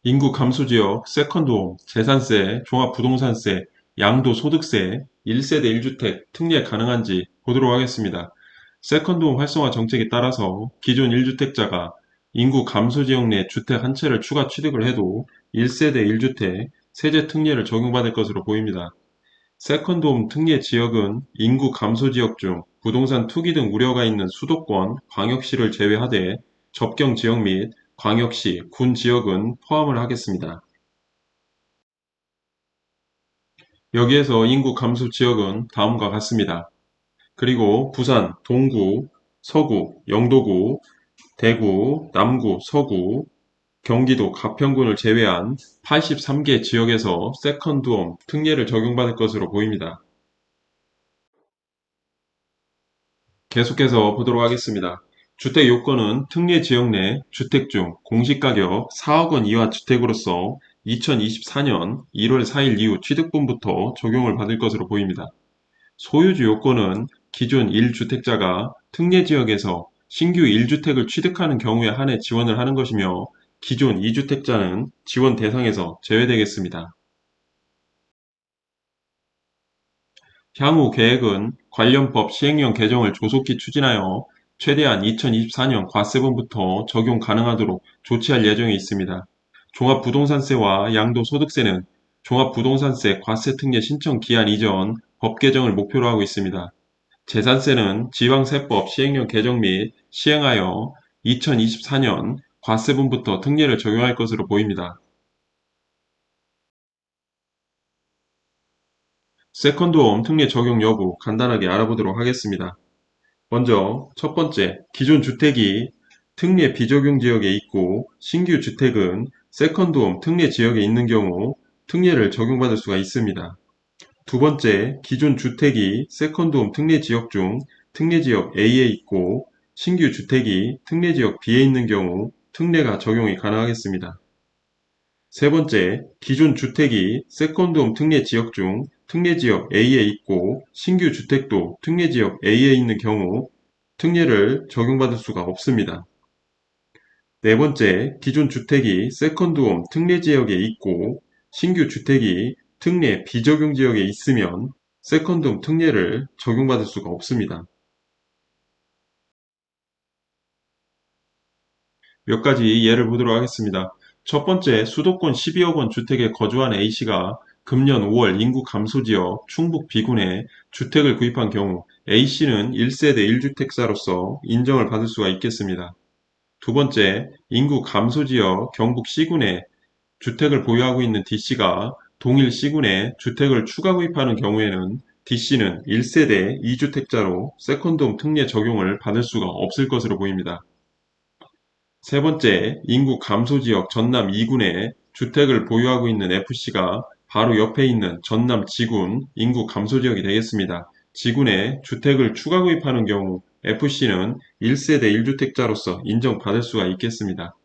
인구 감소지역, 세컨드홈, 재산세, 종합부동산세, 양도소득세, 1세대 1주택 특례 가능한지 보도록 하겠습니다. 세컨드홈 활성화 정책에 따라서 기존 1주택자가 인구 감소지역 내 주택 한 채를 추가 취득을 해도 1세대 1주택 세제 특례를 적용받을 것으로 보입니다. 세컨드홈 특례 지역은 인구 감소 지역 중 부동산 투기 등 우려가 있는 수도권, 광역시를 제외하되 접경 지역 및 광역시, 군 지역은 포함을 하겠습니다. 여기에서 인구 감소 지역은 다음과 같습니다. 그리고 부산, 동구, 서구, 영도구, 대구, 남구, 서구, 경기도 가평군을 제외한 83개 지역에서 세컨드홈 특례를 적용받을 것으로 보입니다. 계속해서 보도록 하겠습니다. 주택 요건은 특례 지역 내 주택 중 공시가격 4억 원 이하 주택으로서 2024년 1월 4일 이후 취득분부터 적용을 받을 것으로 보입니다. 소유주 요건은 기존 1주택자가 특례 지역에서 신규 1주택을 취득하는 경우에 한해 지원을 하는 것이며 기존 2주택자는 지원 대상에서 제외되겠습니다. 향후 계획은 관련 법 시행령 개정을 조속히 추진하여 최대한 2024년 과세분부터 적용 가능하도록 조치할 예정에 있습니다. 종합부동산세와 양도소득세는 종합부동산세 과세특례 신청 기한 이전 법 개정을 목표로 하고 있습니다. 재산세는 지방세법 시행령 개정 및 시행하여 2024년 과세분부터 특례를 적용할 것으로 보입니다. 세컨드홈 특례 적용 여부 간단하게 알아보도록 하겠습니다. 먼저 첫 번째, 기존 주택이 특례 비적용 지역에 있고 신규 주택은 세컨드홈 특례 지역에 있는 경우 특례를 적용받을 수가 있습니다. 두 번째, 기존 주택이 세컨드홈 특례 지역 중 특례 지역 A에 있고 신규 주택이 특례 지역 B에 있는 경우 특례가 적용이 가능하겠습니다. 세 번째, 기존 주택이 세컨드홈 특례 지역 중 특례 지역 A에 있고 신규 주택도 특례 지역 A에 있는 경우 특례를 적용받을 수가 없습니다. 네 번째, 기존 주택이 세컨드홈 특례 지역에 있고 신규 주택이 특례 비적용 지역에 있으면 세컨드홈 특례를 적용받을 수가 없습니다. 몇 가지 예를 보도록 하겠습니다. 첫 번째, 수도권 12억 원 주택에 거주한 A씨가 금년 5월 인구 감소 지역 충북 비군에 주택을 구입한 경우 A씨는 1세대 1주택자로서 인정을 받을 수가 있겠습니다. 두 번째, 인구 감소 지역 경북 C군에 주택을 보유하고 있는 D씨가 동일 C군에 주택을 추가 구입하는 경우에는 D씨는 1세대 2주택자로 세컨드홈 특례 적용을 받을 수가 없을 것으로 보입니다. 세 번째, 인구 감소 지역 전남 2군에 주택을 보유하고 있는 FC가 바로 옆에 있는 전남 G군 인구 감소 지역이 되겠습니다. G군에 주택을 추가 구입하는 경우 FC는 1세대 1주택자로서 인정받을 수가 있겠습니다.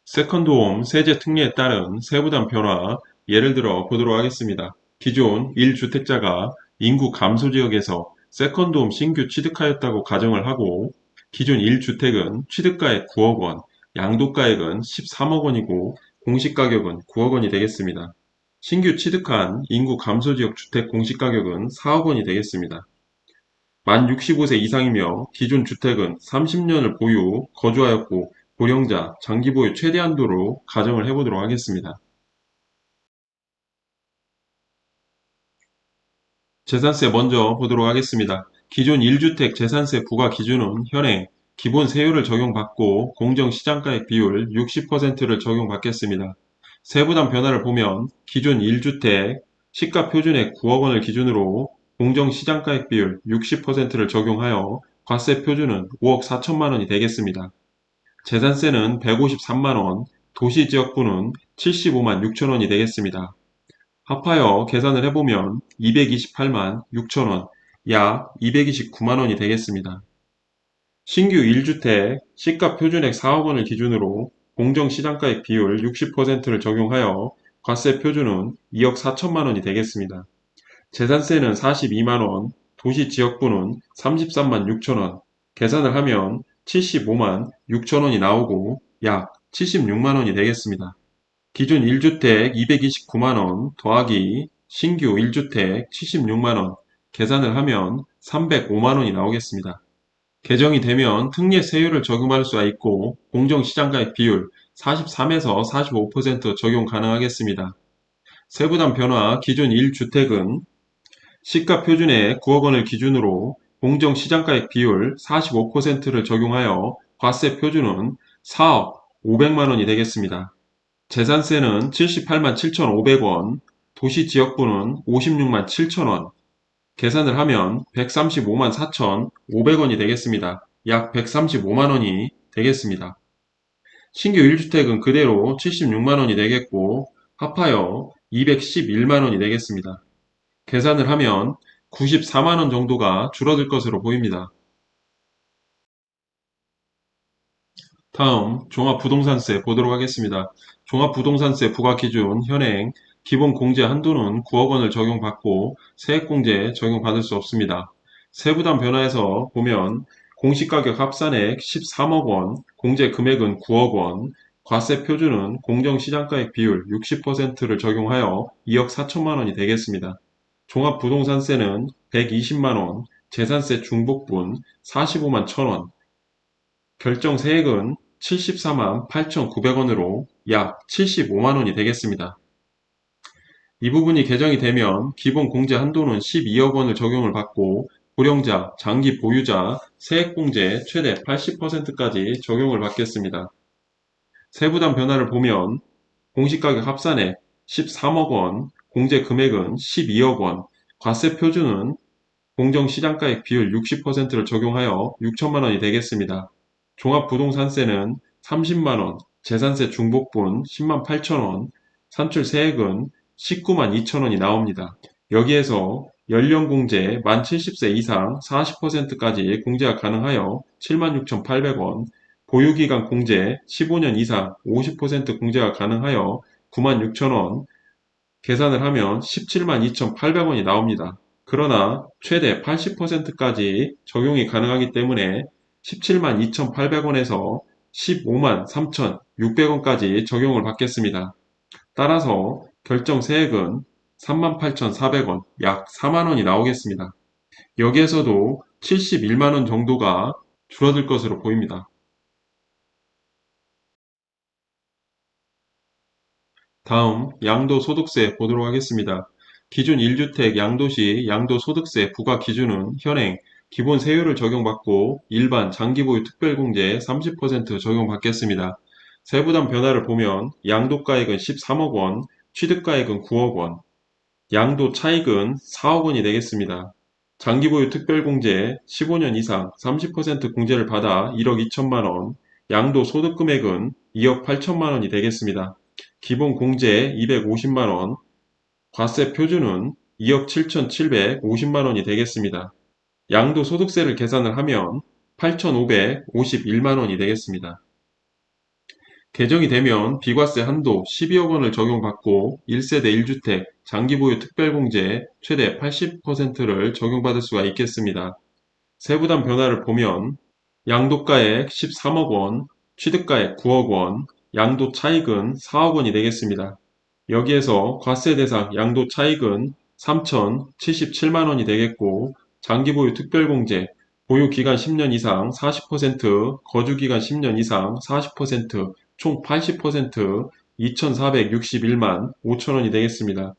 세컨드홈 세제 특례에 따른 세부담 변화 예를 들어 보도록 하겠습니다. 기존 1주택자가 인구 감소 지역에서 세컨드홈 신규 취득하였다고 가정을 하고 기존 1주택은 취득가액 9억 원, 양도가액은 13억 원이고 공시가격은 9억 원이 되겠습니다. 신규 취득한 인구 감소 지역 주택 공시가격은 4억 원이 되겠습니다. 만 65세 이상이며 기존 주택은 30년을 보유, 거주하였고 고령자, 장기 보유 최대 한도로 가정을 해보도록 하겠습니다. 재산세 먼저 보도록 하겠습니다. 기존 1주택 재산세 부과 기준은 현행 기본 세율을 적용받고 공정시장가액 비율 60%를 적용받겠습니다. 세부담 변화를 보면 기존 1주택 시가 표준액 9억 원을 기준으로 공정시장가액 비율 60%를 적용하여 과세 표준은 5억 4천만 원이 되겠습니다. 재산세는 153만 원, 도시지역부는 75만 6천 원이 되겠습니다. 합하여 계산을 해보면 228만 6천 원, 약 229만 원이 되겠습니다. 신규 1주택 시가 표준액 4억 원을 기준으로 공정시장가액 비율 60%를 적용하여 과세 표준은 2억 4천만 원이 되겠습니다. 재산세는 42만 원, 도시지역부는 33만 6천 원, 계산을 하면 75만 6천원이 나오고 약 76만원이 되겠습니다. 기존 1주택 229만원 더하기 신규 1주택 76만원 계산을 하면 305만원이 나오겠습니다. 개정이 되면 특례 세율을 적용할 수가 있고 공정시장가액 비율 43에서 45% 적용 가능하겠습니다. 세부담 변화 기존 1주택은 시가 표준액 9억 원을 기준으로 공정시장가액 비율 45%를 적용하여 과세 표준은 4억 500만 원이 되겠습니다. 재산세는 78만 7,500원, 도시지역부는 56만 7천원, 계산을 하면 135만 4,500원이 되겠습니다. 약 135만 원이 되겠습니다. 신규 1주택은 그대로 76만 원이 되겠고 합하여 211만 원이 되겠습니다. 계산을 하면 94만 원 정도가 줄어들 것으로 보입니다. 다음 종합부동산세 보도록 하겠습니다. 종합부동산세 부과기준 현행 기본공제 한도는 9억 원을 적용받고 세액공제 적용받을 수 없습니다. 세부담 변화에서 보면 공시가격 합산액 13억 원, 공제 금액은 9억 원, 과세 표준은 공정시장가액 비율 60%를 적용하여 2억 4천만 원이 되겠습니다. 종합부동산세는 120만 원, 재산세 중복분 45만 1천원, 결정세액은 74만 8,900원으로 약 75만 원이 되겠습니다. 이 부분이 개정이 되면 기본 공제 한도는 12억 원을 적용을 받고 고령자, 장기 보유자, 세액공제 최대 80%까지 적용을 받겠습니다. 세부담 변화를 보면 공시가격 합산액 13억 원, 공제 금액은 12억 원, 과세 표준은 공정시장가액 비율 60%를 적용하여 6천만 원이 되겠습니다. 종합부동산세는 30만원, 재산세 중복분 10만 8천원, 산출세액은 19만 2천원이 나옵니다. 여기에서 연령공제 만 70세 이상 40%까지 공제가 가능하여 76,800원, 보유기간 공제 15년 이상 50% 공제가 가능하여 9만 6천원, 계산을 하면 17만 2,800원이 나옵니다. 그러나 최대 80%까지 적용이 가능하기 때문에 17만 2,800원에서 15만 3,600원까지 적용을 받겠습니다. 따라서 결정세액은 3만 8,400원, 약 4만 원이 나오겠습니다. 여기에서도 71만 원 정도가 줄어들 것으로 보입니다. 다음 양도소득세 보도록 하겠습니다. 기존 1주택 양도시 양도소득세 부과 기준은 현행 기본 세율을 적용받고 일반 장기보유 특별공제 30% 적용받겠습니다. 세부담 변화를 보면 양도가액은 13억 원, 취득가액은 9억 원, 양도 차익은 4억 원이 되겠습니다. 장기보유 특별공제 15년 이상 30% 공제를 받아 1억 2천만 원, 양도 소득금액은 2억 8천만 원이 되겠습니다. 기본 공제 250만 원, 과세 표준은 2억 7,750만 원이 되겠습니다. 양도소득세를 계산을 하면 8,551만 원이 되겠습니다. 개정이 되면 비과세 한도 12억 원을 적용받고 1세대 1주택 장기보유 특별공제 최대 80%를 적용받을 수가 있겠습니다. 세부담 변화를 보면 양도가액 13억 원, 취득가액 9억 원, 양도 차익은 4억 원이 되겠습니다. 여기에서 과세 대상 양도 차익은 3,077만 원이 되겠고 장기보유 특별공제, 보유기간 10년 이상 40%, 거주기간 10년 이상 40%, 총 80%, 2,461만 5천 원이 되겠습니다.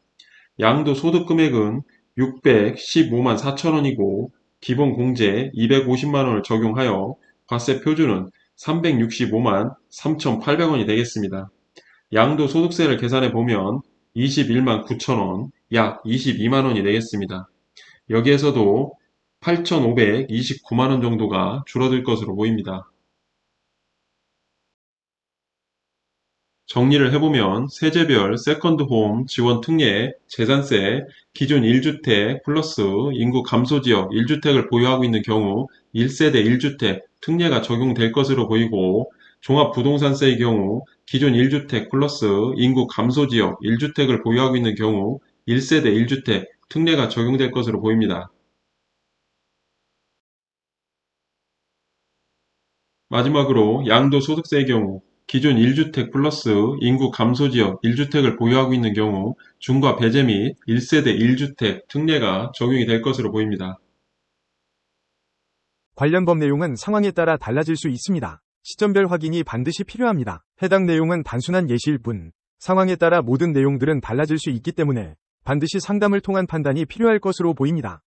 양도 소득 금액은 615만 4천 원이고 기본 공제 250만 원을 적용하여 과세 표준은 365만 3,800원이 되겠습니다. 양도 소득세를 계산해 보면 21만 9천 원, 약 22만 원이 되겠습니다. 여기에서도 8,529만 원 정도가 줄어들 것으로 보입니다. 정리를 해보면 세제별 세컨드홈 지원 특례, 재산세, 기존 1주택 플러스 인구 감소지역 1주택을 보유하고 있는 경우 1세대 1주택 특례가 적용될 것으로 보이고 종합부동산세의 경우 기존 1주택 플러스 인구 감소지역 1주택을 보유하고 있는 경우 1세대 1주택 특례가 적용될 것으로 보입니다. 마지막으로 양도소득세의 경우 기존 1주택 플러스 인구 감소지역 1주택을 보유하고 있는 경우 중과 배제 및 1세대 1주택 특례가 적용이 될 것으로 보입니다. 관련 법 내용은 상황에 따라 달라질 수 있습니다. 시점별 확인이 반드시 필요합니다. 해당 내용은 단순한 예시일 뿐, 상황에 따라 모든 내용들은 달라질 수 있기 때문에 반드시 상담을 통한 판단이 필요할 것으로 보입니다.